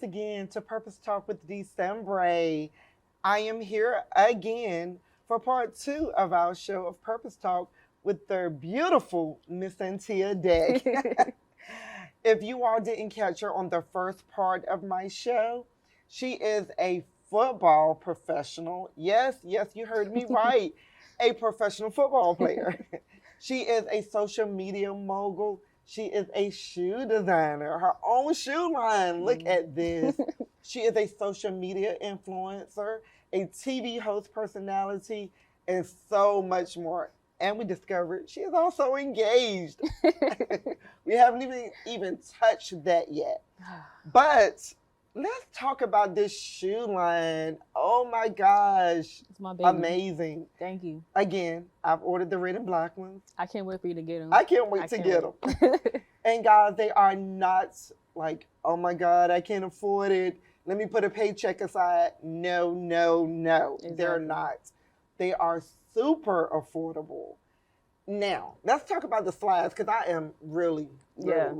once again to Purpose Talk with Decembre. I am here again for part 2 of our show of Purpose Talk with the beautiful Miss Santia Deck. If you all didn't catch her on the first part of my show, she is a football professional. Yes, you heard me right. A professional football player. She is a social media mogul. She is a shoe designer, her own shoe line. Look at this. She is a social media influencer, a TV host personality, and so much more. And we discovered she is also engaged. We haven't even touched that yet. But let's talk about this shoe line. Oh my gosh. It's my baby. Amazing. Thank you. Again, I've ordered the red and black ones. I can't wait for you to get them. I can't wait to get them. And guys, they are not like, oh my God, I can't afford it. Let me put a paycheck aside. No. Exactly. They're not. They are super affordable. Now, let's talk about the slides because I am really. These are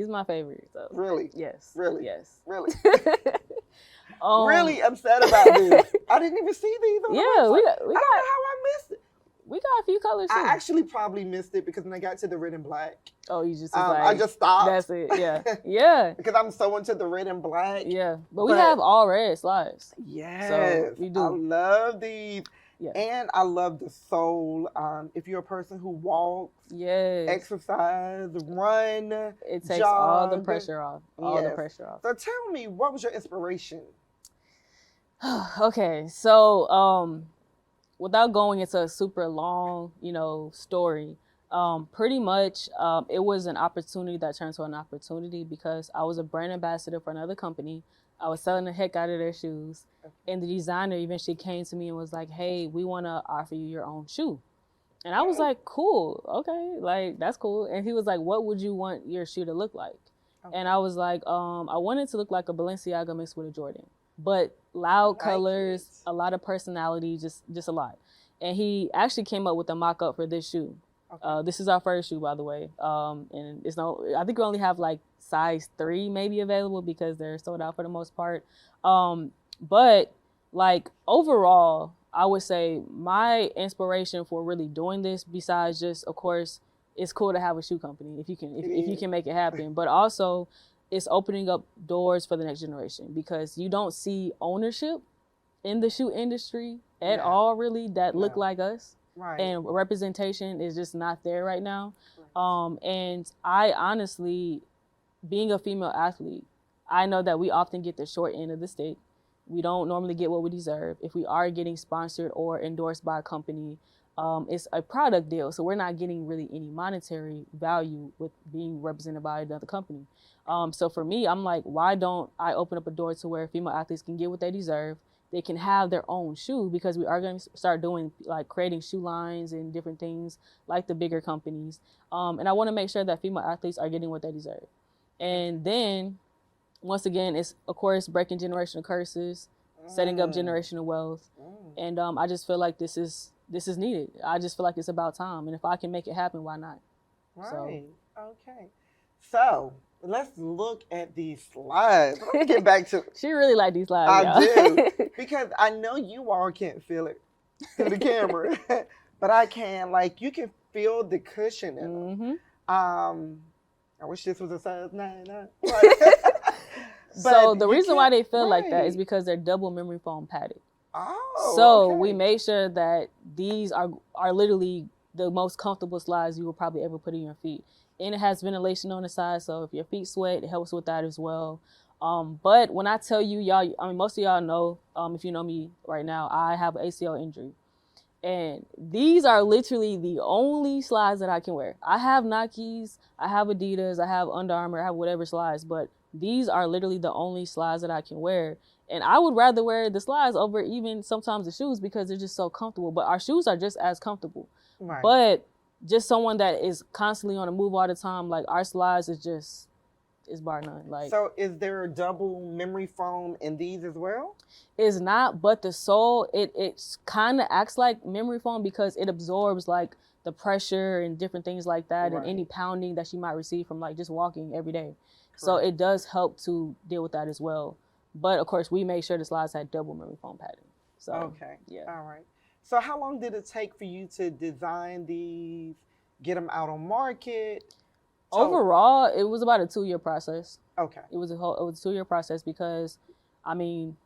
my favorites. So. Really? Yes. Really? Yes. Really? Really upset about this. I didn't even see these on the website. we I don't know how I missed it. We got a few colors too. I actually probably missed it because when I got to the red and black. Oh, you just I just stopped. That's it. Yeah. Yeah. Because I'm so into the red and black. Yeah. But we have all red slides. Yes. So we do. I love these. Yeah. And I love the sole. If you're a person who walks, exercise, run, it takes jog, all the pressure off. All the pressure off. So tell me, what was your inspiration? Okay, so without going into a super long, story, pretty much it was an opportunity that turned to an opportunity because I was a brand ambassador for another company. I was selling the heck out of their shoes. And the designer eventually came to me and was like, hey, we want to offer you your own shoe. And I was like, cool. Okay. Like, that's cool. And he was like, what would you want your shoe to look like? Okay. And I was like, I want it to look like a Balenciaga mixed with a Jordan. But loud colors, a lot of personality, just a lot. And he actually came up with a mock-up for this shoe. Okay. This is our first shoe, by the way. And I think we only have like size 3 maybe available because they're sold out for the most part. But like overall, I would say my inspiration for really doing this, besides just, of course, it's cool to have a shoe company if you can make it happen, but also it's opening up doors for the next generation because you don't see ownership in the shoe industry at all, really, that look like us. Right. And representation is just not there right now. Right. And I honestly, being a female athlete, I know that we often get the short end of the stick. We don't normally get what we deserve. If we are getting sponsored or endorsed by a company, it's a product deal. So we're not getting really any monetary value with being represented by another company. So for me, I'm like, why don't I open up a door to where female athletes can get what they deserve? They can have their own shoe because we are going to start doing like creating shoe lines and different things like the bigger companies. And I want to make sure that female athletes are getting what they deserve. And then once again, it's, of course, breaking generational curses, setting up generational wealth. And I just feel like this is needed. I just feel like it's about time. And if I can make it happen, why not? Right. Okay. So let's look at these slides. Let's get back to She really liked these slides. I do. Because I know you all can't feel it through the camera. But I can. Like, you can feel the cushion in them. I wish this was a size 9. So the reason why they feel like that is because they're double memory foam padded. Oh, so we made sure that these are literally the most comfortable slides you will probably ever put in your feet. And it has ventilation on the side, so if your feet sweat, it helps with that as well. But when I tell you, y'all, I mean, most of y'all know, if you know me right now, I have an ACL injury. And these are literally the only slides that I can wear. I have Nikes, I have Adidas, I have Under Armour, I have whatever slides, but these are literally the only slides that I can wear. And I would rather wear the slides over even sometimes the shoes because they're just so comfortable. But our shoes are just as comfortable. Right. But just someone that is constantly on the move all the time, like our slides is bar none. Like, so is there a double memory foam in these as well? It's not, but the sole, it kind of acts like memory foam because it absorbs like the pressure and different things like that, and any pounding that you might receive from like just walking every day. Correct. So it does help to deal with that as well. But of course, we made sure the slides had double memory foam padding. So Okay. yeah. All right. So how long did it take for you to design these, get them out on market? Overall, it was about a 2-year process. Okay. It was a 2-year process because, I mean,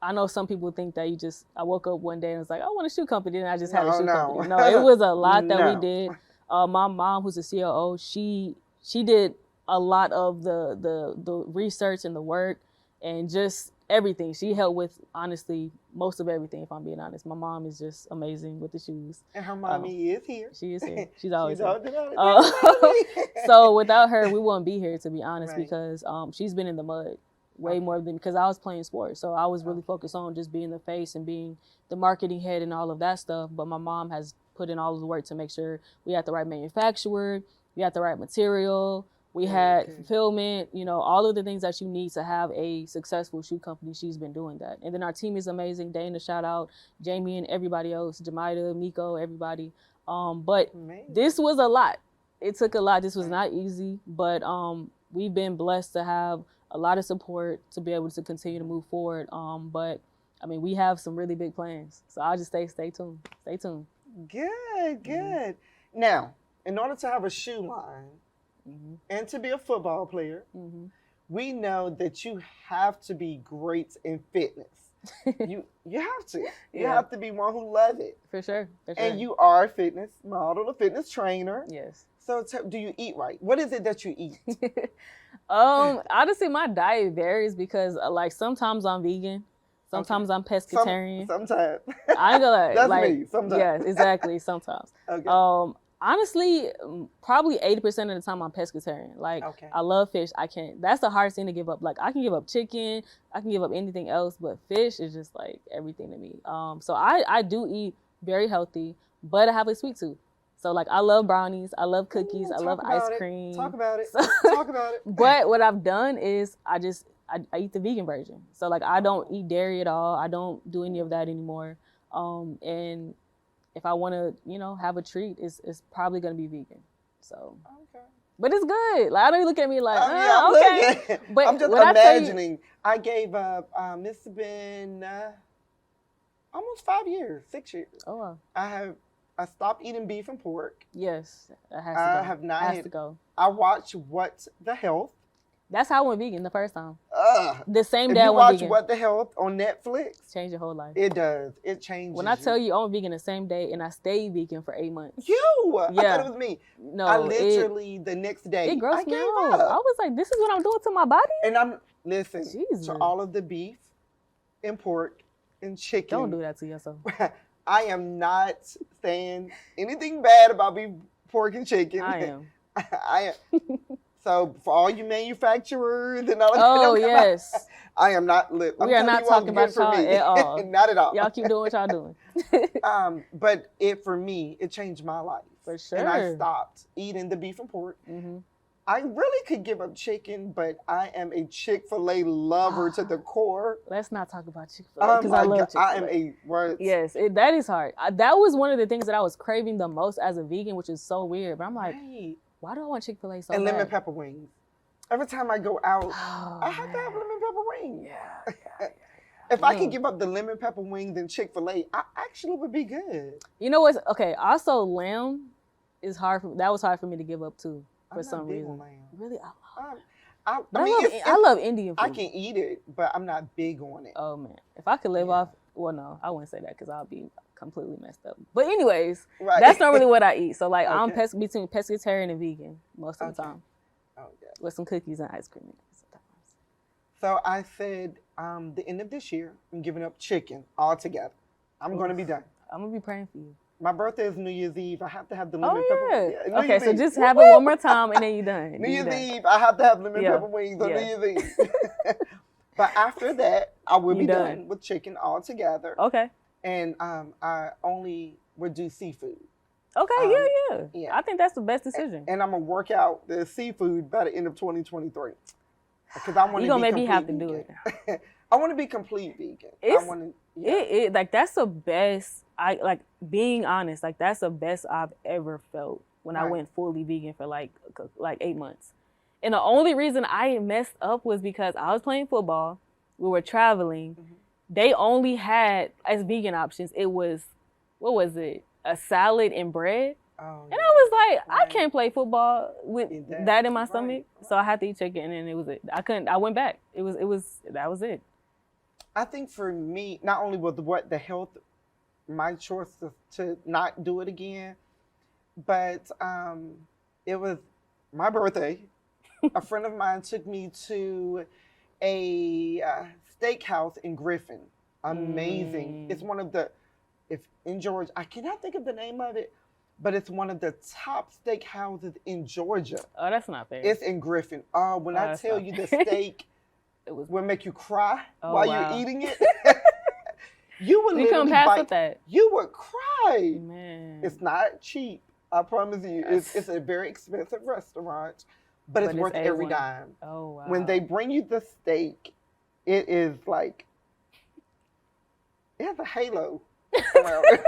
I know some people think that I woke up one day and was like, I want a shoe company, and I just had a shoe company. No, it was a lot that we did. My mom, who's a COO, she did a lot of the research and the work and just everything. She helped with, honestly, most of everything, if I'm being honest. My mom is just amazing with the shoes. And her mommy is here. She is here. She's always here. Here. So without her, we wouldn't be here, to be honest, Right. because she's been in the mud way more than, because I was playing sports. So I was really focused on just being the face and being the marketing head and all of that stuff. But my mom has put in all of the work to make sure we had the right manufacturer, we had the right material, we had fulfillment, all of the things that you need to have a successful shoe company. She's been doing that. And then our team is amazing. Dana, shout out, Jamie and everybody else, Jamaida, Miko, everybody. But this was a lot. It took a lot. This was not easy, but we've been blessed to have a lot of support to be able to continue to move forward. But I mean, we have some really big plans. So I'll just stay tuned. Stay tuned. Good, good. Now, in order to have a shoe line and to be a football player, we know that you have to be great in fitness. You have to. You have to be one who loves it. For sure. And you are a fitness model, a fitness trainer. Yes. So do you eat right? What is it that you eat? Honestly, my diet varies because like sometimes I'm vegan, sometimes I'm pescatarian. Sometimes. I ain't gonna That's like me. Sometimes. Yes, exactly. Sometimes. Okay. Honestly, probably 80% of the time I'm pescatarian. Like I love fish. I can't. That's the hardest thing to give up. Like I can give up chicken, I can give up anything else, but fish is just like everything to me. So I do eat very healthy, but I have a sweet tooth. So like I love brownies, I love cookies, I love ice cream. Talk about it. Talk about it. But what I've done is I eat the vegan version. So like I don't eat dairy at all. I don't do any of that anymore. And if I want to, have a treat, it's probably gonna be vegan. So. Okay. But it's good. Like I know you look at me like, okay. But I'm just imagining. I gave up. It's been almost 5 years, 6 years. Oh wow. I stopped eating beef and pork. Yes, it has to go. I have not. It has to go. I watched What the Health. That's how I went vegan the first time. The same day I went vegan. If you watch What the Health on Netflix, change your whole life. It does. It changes. When I tell you I went vegan the same day and I stayed vegan for 8 months. Yeah. I thought it was me. No, I literally the next day. It grossed me out. I was like, this is what I'm doing to my body. And listen to all of the beef and pork and chicken. Don't do that to yourself. I am not saying anything bad about beef, pork, and chicken. I am. I am. So for all you manufacturers and all of that, yes. I am not. We are not talking about y'all at all. Not at all. Y'all keep doing what y'all doing. But for me, it changed my life. For sure. And I stopped eating the beef and pork. I really could give up chicken, but I am a Chick-fil-A lover to the core. Let's not talk about Chick-fil-A because I love Chick-fil-A. I am a word. Yes, that is hard. That was one of the things that I was craving the most as a vegan, which is so weird. But I'm like, why do I want Chick-fil-A so bad? And lemon pepper wings. Every time I go out, I have to have lemon pepper wings. Yeah. If I could give up the lemon pepper wings and Chick-fil-A, I actually would be good. You know what's okay? Also, lamb is hard. That was hard for me to give up too. For some reason. Really? I love Indian food. I can eat it, but I'm not big on it. Oh, man. If I could live off, well, no, I wouldn't say that because I'll be completely messed up. But anyways, that's not really what I eat. So, like, I'm between pescatarian and vegan most of the time. With some cookies and ice cream sometimes. So I said, the end of this year, I'm giving up chicken altogether. I'm going to be done. I'm going to be praying for you. My birthday is New Year's Eve. I have to have the lemon pepper. Yeah, okay, so just have it one more time and then you're done. New Year's Eve, I have to have lemon pepper wings on New Year's Eve. But after that, I will be done with chicken altogether. Okay. And I only would do seafood. Okay, yeah. I think that's the best decision. And I'm going to work out the seafood by the end of 2023. Because I want to be You're going to maybe have to do it. I want to be complete vegan. Like that's the best. Being honest, like that's the best I've ever felt when I went fully vegan for like 8 months. And the only reason I messed up was because I was playing football. we were traveling, they only had as vegan options. It was, what was it? A salad and bread. Oh, and I was like, I can't play football with that in my stomach, so I had to eat chicken, and it was it. I went back. That was it. I think for me, not only was the health, my choice to not do it again, but it was my birthday. A friend of mine took me to a steakhouse in Griffin. Amazing. It's one of the, in Georgia, I cannot think of the name of it, but it's one of the top steak houses in Georgia. Oh, that's not fair. It's in Griffin. When I tell you the steak will make you cry while you're eating it. You would literally bite. You would cry. Man. It's not cheap. I promise you. It's a very expensive restaurant, but it's worth every dime. Oh, wow. When they bring you the steak, it is like, it has a halo around it.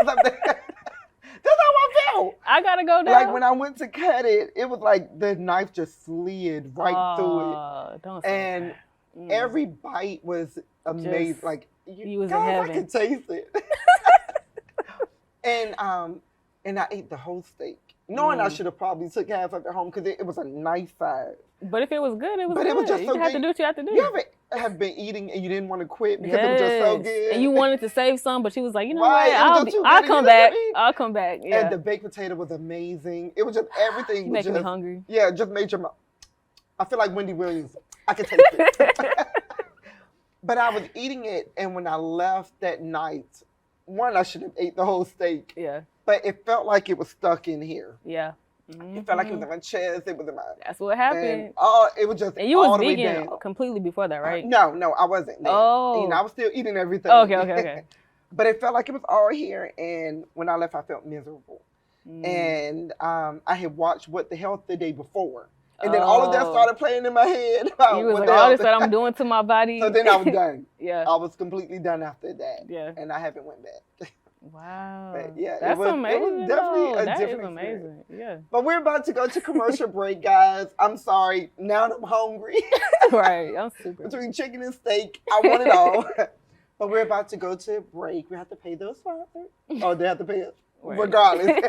That's how I felt. I gotta go down. Like when I went to cut it, it was like the knife just slid right through it. Don't say and every bite was amazing. Just, like you was guys, in heaven. I could taste it. and I ate the whole steak, knowing I should have probably took half of it home because it was a nice size. But if it was good, it was good. It was just so you have to do what you have to do. You ever have been eating and you didn't want to quit because it was just so good? And you wanted to save some, but she was like, you know what? I'll come back. I'll come back. Yeah. And the baked potato was amazing. It was just everything. You making me hungry. Yeah, it just made your mouth. I feel like Wendy Williams. I could taste it. But I was eating it, and when I left that night, I should have ate the whole steak. Yeah. But it felt like it was stuck in here. Yeah. It felt like it was in my chest. It was in my. That's what happened. And, it was just. And you was vegan completely before that, right? No, I wasn't. Then. Oh. I was still eating everything. Okay. But it felt like it was all here, and when I left, I felt miserable. And I had watched What the Health the day before, and then all of that started playing in my head. You was like, all this that I'm doing to my body. So then I was done. Yeah. I was completely done after that. Yeah. And I haven't went back. Wow. But yeah, that's amazing. It was definitely a different is amazing. Experience. Yeah. But we're about to go to commercial break, guys. I'm sorry. Now I'm hungry. Right. I'm super. Between chicken and steak, I want it all. But we're about to go to break. We have to pay those sponsors. Oh, they have to pay us. Right. Regardless,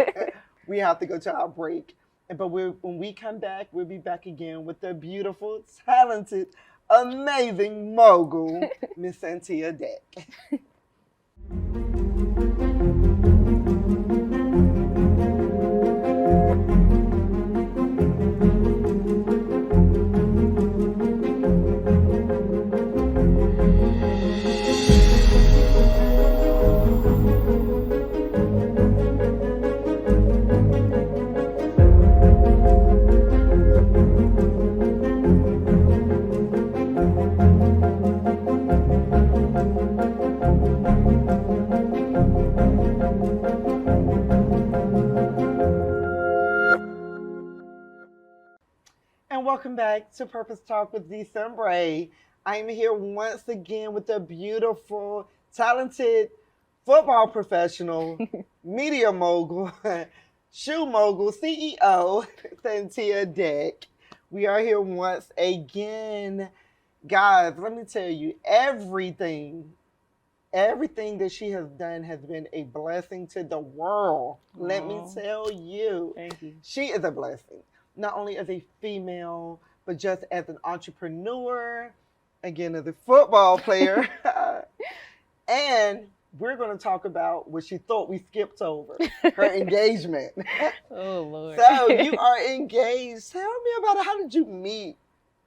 we have to go to our break. But when we come back, we'll be back again with the beautiful, talented, amazing mogul, Miss Santia Deck. Welcome back to Purpose Talk with Decembre. I am here once again with the beautiful, talented football professional, media mogul, shoe mogul, CEO, Santia Deck. We are here once again. Guys, let me tell you, everything that she has done has been a blessing to the world. Aww. Let me tell you. Thank you. She is a blessing. Not only as a female, but just as an entrepreneur, again, as a football player. And we're going to talk about what she thought we skipped over, her engagement. Oh, Lord. So you are engaged. Tell me about it. How did you meet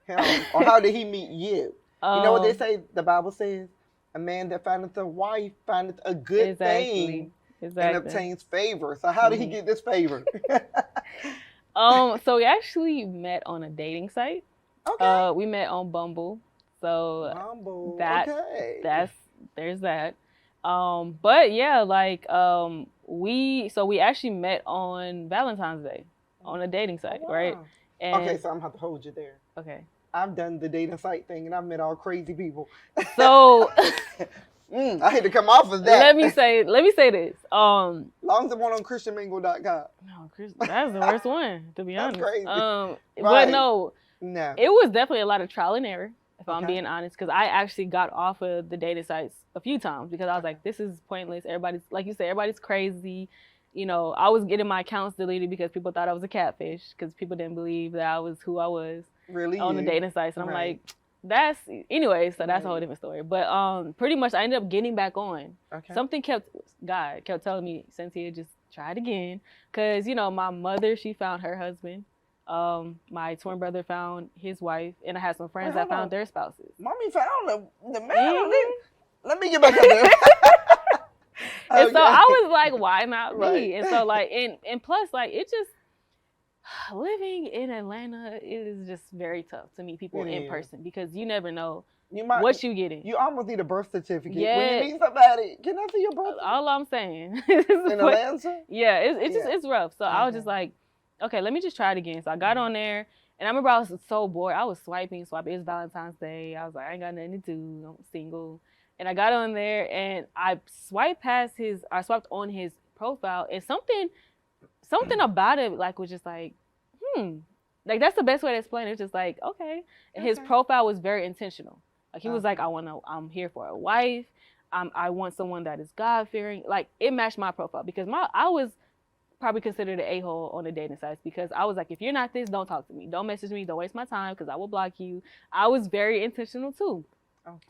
him? Or how did he meet you? You know what they say? The Bible says, a man that findeth a wife findeth a good thing and obtains favor. So how did he get this favor? So we actually met on a dating site. Okay. We met on Bumble. So Bumble. There's that. But yeah, like we actually met on Valentine's Day on a dating site, right? And, okay, so I'm gonna have to hold you there. Okay. I've done the dating site thing and I've met all crazy people. So I hate to come off of that. Let me say this. Long as the one on ChristianMingle.com. No, that's the worst one, to be honest. That's crazy. But no, it was definitely a lot of trial and error. if I'm being honest, because I actually got off of the dating sites a few times because I was like, this is pointless. Everybody's, like you said, everybody's crazy. You know, I was getting my accounts deleted because people thought I was a catfish because people didn't believe that I was who I was on the dating sites. And I'm like, that's, anyway, so that's a whole different story. But pretty much I ended up getting back on. Something God kept telling me, Santia, just try it again. Because, you know, my mother, she found her husband. My twin brother found his wife, and I had some friends that found their spouses. Mommy found the man. Let me get back up there. And so I was like, why not me? And so like, and plus like, it just, living in Atlanta is just very tough to meet people in person because you never know what you getting. You almost need a birth certificate. When you meet somebody, can I see your birth certificate? All I'm saying. In Atlanta? Yeah, it's rough. So I was just like, okay, let me just try it again. So I got on there, and I remember I was so bored. I was swiping. It was Valentine's Day. I was like, I ain't got nothing to do. I'm single. And I got on there, and I swiped on his profile, and something about it, like, was just like, like, that's the best way to explain it. It's just like, okay. And his profile was very intentional. Like, he was like, I'm here for a wife. I want someone that is God-fearing. Like, it matched my profile because I was probably considered an a-hole on the dating sites because I was like, if you're not this, don't talk to me. Don't message me. Don't waste my time because I will block you. I was very intentional, too.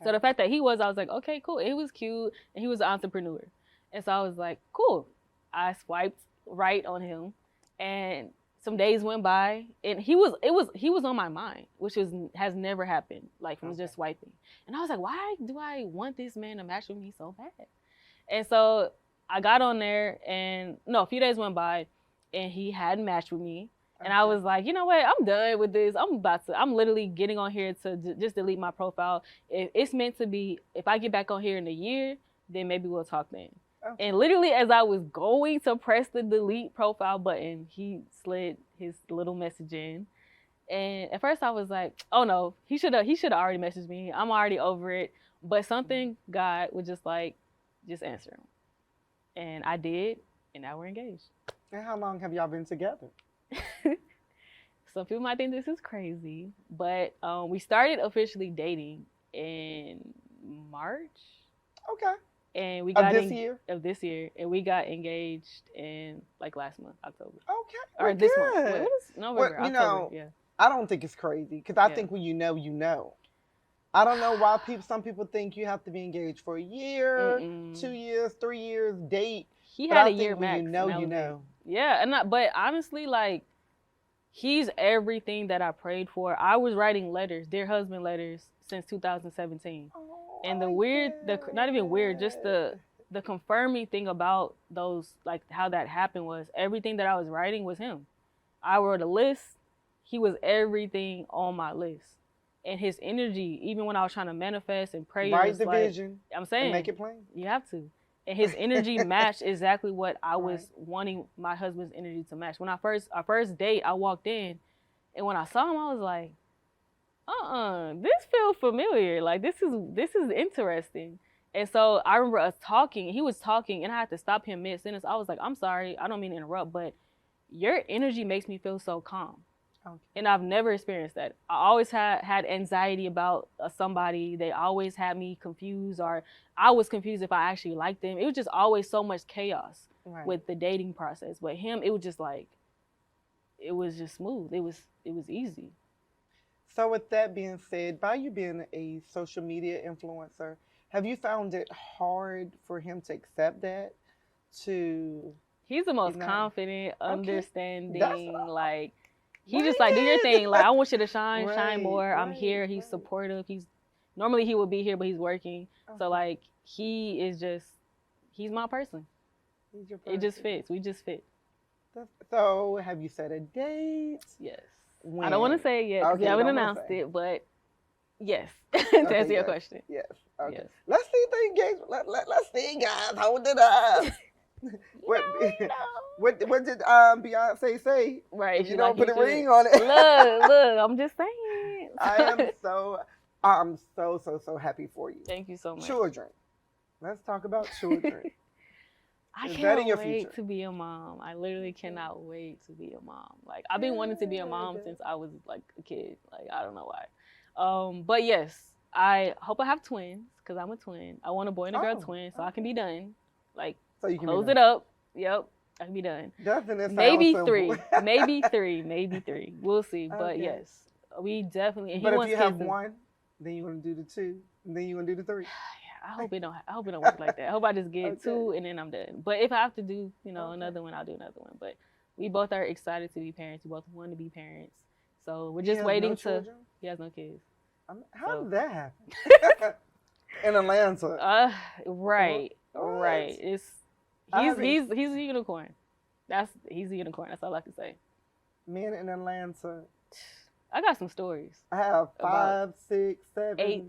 So the fact that I was like, okay, cool. It was cute, and he was an entrepreneur. And so I was like, cool. I swiped right on him, and some days went by, and he was on my mind, which has never happened, like from just swiping. And I was like, why do I want this man to match with me so bad? And so I got on there, and a few days went by, and he hadn't matched with me. And I was like, you know what? I'm done with this. I'm literally getting on here to just delete my profile. If it's meant to be, if I get back on here in a year, then maybe we'll talk then. And literally as I was going to press the delete profile button, he slid his little message in. And at first I was like, oh no, he should have already messaged me. I'm already over it. But something, God was just like, just answer him. And I did, and now we're engaged. And how long have y'all been together? Some people might think this is crazy, but we started officially dating in March. Okay. And we got of this year, and we got engaged in like last month, October. Okay. Or this month. What is November? Well, October. I don't think it's crazy because I think when you know. I don't know why some people think you have to be engaged for a year, 2 years, 3 years, date. He had a year max. You know. Yeah, but honestly, like, he's everything that I prayed for. I was writing letters, dear husband letters, since 2017. And not even weird, just the confirming thing about those, like, how that happened was everything that I was writing was him. I wrote a list. He was everything on my list. And his energy, even when I was trying to manifest and pray, write the vision. I'm saying, and make it plain. You have to. And his energy matched exactly what I was wanting my husband's energy to match. When our first date, I walked in, and when I saw him, I was like, this feels familiar. Like, this is interesting. And so I remember us talking. He was talking, and I had to stop him mid-sentence. I was like, I'm sorry. I don't mean to interrupt, but your energy makes me feel so calm. Okay. And I've never experienced that. I always had anxiety about somebody. They always had me confused, or I was confused if I actually liked them. It was just always so much chaos with the dating process. But him, it was just like, it was just smooth. It was easy. So with that being said, by you being a social media influencer, have you found it hard for him to accept that? He's the most confident, understanding, like, he just like, do your thing. Like, I want you to shine more. I'm here. He's supportive. Normally he would be here, but he's working. So like, he's my person. He's your person. It just fits. We just fit. So have you set a date? Yes. When? I don't want to say it yet because we haven't announced it, but yes, to answer your question. Yes. Okay. Yes. Let's see the engagement. Let's see, guys. Hold it up. What did Beyonce say? Right. If you don't put a ring on it. Look, I'm just saying. I'm so happy for you. Thank you so much. Children. Let's talk about children. I can't wait to be a mom. I literally cannot wait to be a mom. Like, I've been wanting to be a mom since I was like a kid. Like, I don't know why. But yes, I hope I have twins because I'm a twin. I want a boy and a girl twin so I can be done. Like, so you can close it up. Yep, I can be done. Maybe three. Maybe three. We'll see. Okay. But yes, we definitely. And but if you have one, then you're gonna do the two, and then you're gonna do the three. Yeah, I hope it don't work like that. I hope I just get two and then I'm done. But if I have to do, another one, I'll do another one. But we both are excited to be parents. We both want to be parents. So we're just waiting to. He has no kids. How did that happen? In Atlanta. Right. It's he's a unicorn. He's a unicorn. That's all I can say. Men in Atlanta. I got some stories. I have 5, 6, 7, 8.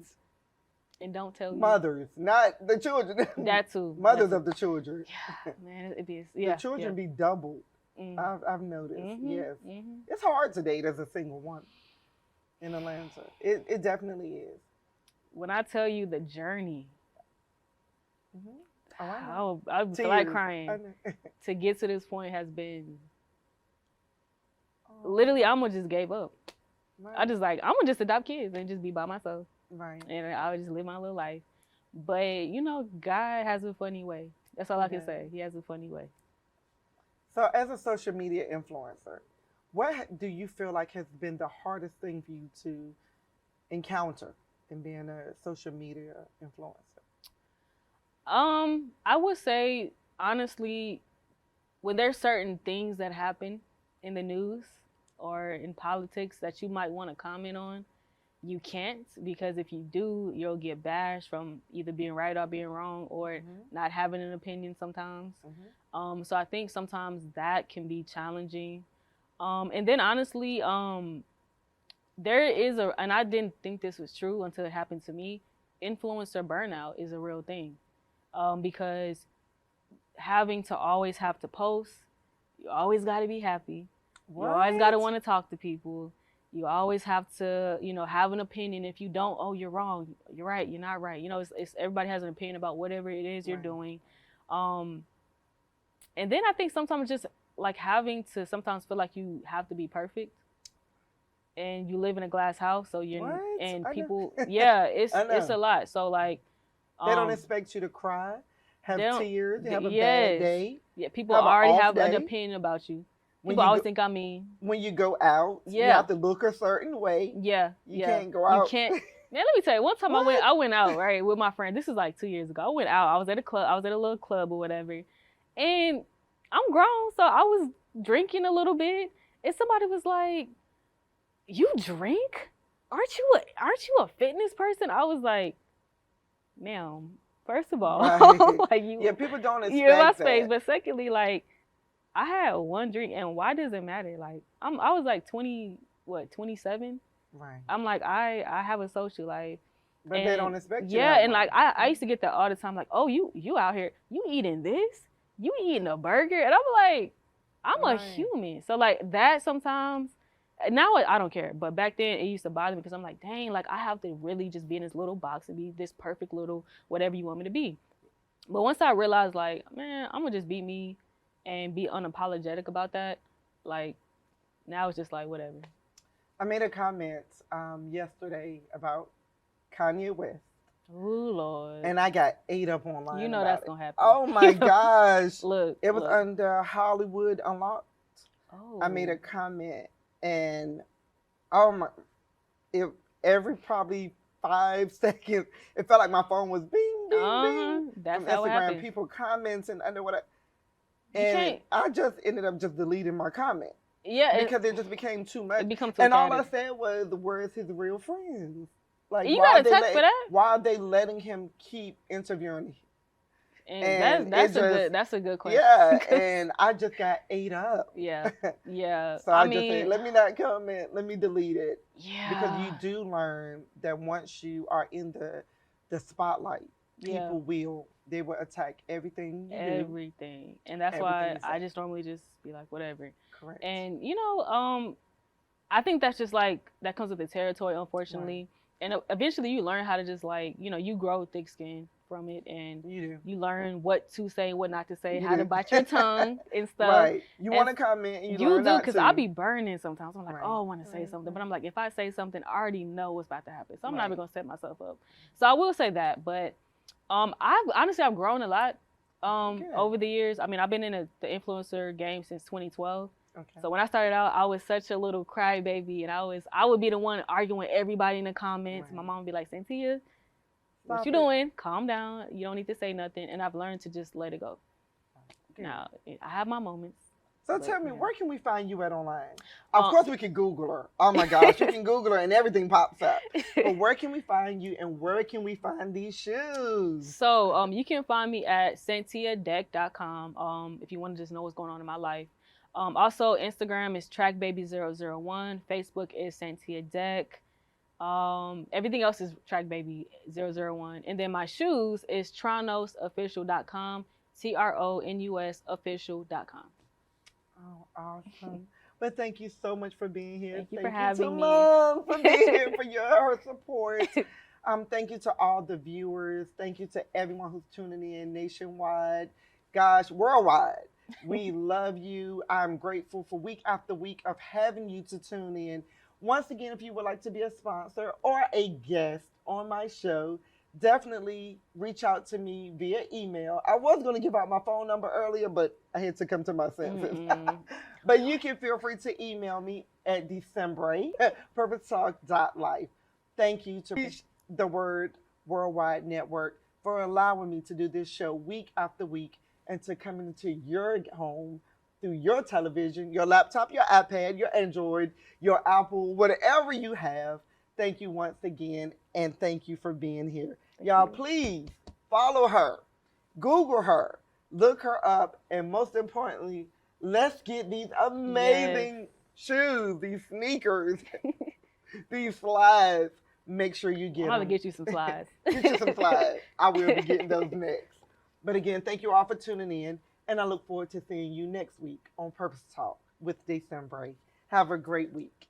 And don't tell you. Mothers, not the children. That too. Mothers of the children. Yeah, man, it is. Yeah, the children be doubled. I've noticed. Yes, it's hard to date as a single one in Atlanta. It definitely is. When I tell you the journey, I feel like crying. To get to this point has been literally. I almost just gave up. Right. I'm gonna just adopt kids and just be by myself. Right. And I would just live my little life. But God has a funny way. That's all I can say. He has a funny way. So as a social media influencer, what do you feel like has been the hardest thing for you to encounter in being a social media influencer? I would say, honestly, when there's certain things that happen in the news or in politics that you might want to comment on, you can't, because if you do, you'll get bashed from either being right or being wrong or not having an opinion sometimes. So I think sometimes that can be challenging. And then honestly, there is and I didn't think this was true until it happened to me, influencer burnout is a real thing. Because having to always have to post, you always got to be happy. What? You always got to want to talk to people. You always have to, have an opinion. If you don't, oh, you're wrong. You're right. You're not right. It's everybody has an opinion about whatever it is you're doing. And then I think sometimes just like having to sometimes feel like you have to be perfect. And you live in a glass house, so people, it's a lot. So like, they don't expect you to cry, have tears, have a bad day. Yeah, people already have an opinion about you. People always think I'm mean. When you go out, you have to look a certain way. Yeah, you can't go out. You can't. Man, let me tell you. One time I went out right with my friend. This is like 2 years ago. I went out. I was at a club. I was at a little club or whatever, and I'm grown, so I was drinking a little bit, and somebody was like, "You drink? Aren't you a fitness person?" I was like, "Ma'am, first of all, people don't expect you're in my space, but secondly, like, I had one drink, and why does it matter? Like, I was like 27? Right. I'm like, I have a social life. But they don't expect you. Yeah, and like, I used to get that all the time, like, oh, you out here, you eating this? You eating a burger? And I'm like, I'm a human. So like that sometimes, now I don't care. But back then it used to bother me because I'm like, dang, like I have to really just be in this little box and be this perfect little whatever you want me to be. But once I realized like, man, I'm gonna just be me and be unapologetic about that, like now it's just like whatever. I made a comment yesterday about Kanye West. Ooh, Lord. And I got ate up online. You know that's going to happen. Oh, my gosh. Look. It was under Hollywood Unlocked. Oh. I made a comment, and every probably 5 seconds, it felt like my phone was bing, bing, bing. That's from how it Instagram, happens. people commenting under whatever. And I just ended up just deleting my comment. Yeah. Because it just became too much. It becomes too And all catty. I said was, where's his real friends? Like, you got a text for that? Why are they letting him keep interviewing? And that's a good question. Yeah, and I just got ate up. Yeah. So I just said, let me not comment. Let me delete it. Yeah. Because you do learn that once you are in the spotlight, people will attack everything. Everything. And that's why I just normally just be like, whatever. Correct. And I think that's just like that comes with the territory, unfortunately. Right. And eventually you learn how to just like, you grow thick skin from it, and You do. you learn what to say, what not to say, how to bite your tongue and stuff. Right. You want to comment and you learn do, not because to. I'll be burning sometimes. I'm like, Right. oh, I want to say something. But I'm like, if I say something, I already know what's about to happen. So I'm not even going to set myself up. So I will say that. But I've grown a lot over the years. I mean, I've been in the influencer game since 2012. Okay. So when I started out, I was such a little crybaby, and I would be the one arguing with everybody in the comments. Right. My mom would be like, Santia, what you doing? Calm down. You don't need to say nothing. And I've learned to just let it go. Okay. Now, I have my moments. So tell me, where can we find you at online? Of course, we can Google her. Oh my gosh, you can Google her and everything pops up. But where can we find you, and where can we find these shoes? So you can find me at santiadeck.com if you want to just know what's going on in my life. Also, Instagram is trackbaby001. Facebook is Santia Deck. Everything else is trackbaby001. And then my shoes is tronosofficial.com, TRONUSofficial.com. Oh, awesome. But thank you so much for being here. Thank you for having me. Mom for being here, for her support. Thank you to all the viewers. Thank you to everyone who's tuning in nationwide. Gosh, worldwide. We love you. I'm grateful for week after week of having you to tune in. Once again, if you would like to be a sponsor or a guest on my show, definitely reach out to me via email. I was going to give out my phone number earlier, but I had to come to my senses. But you can feel free to email me at Decembre, purposetalk.life. Thank you to the Word Worldwide Network for allowing me to do this show week after week and to come into your home through your television, your laptop, your iPad, your Android, your Apple, whatever you have. Thank you once again, and thank you for being here. Y'all, please follow her, Google her, look her up, and most importantly, let's get these amazing shoes, these sneakers, these slides. Make sure you get them. I'm going to get you some slides. Get you some slides. I will be getting those next. But again, thank you all for tuning in, and I look forward to seeing you next week on Purpose Talk with Decembre. Have a great week.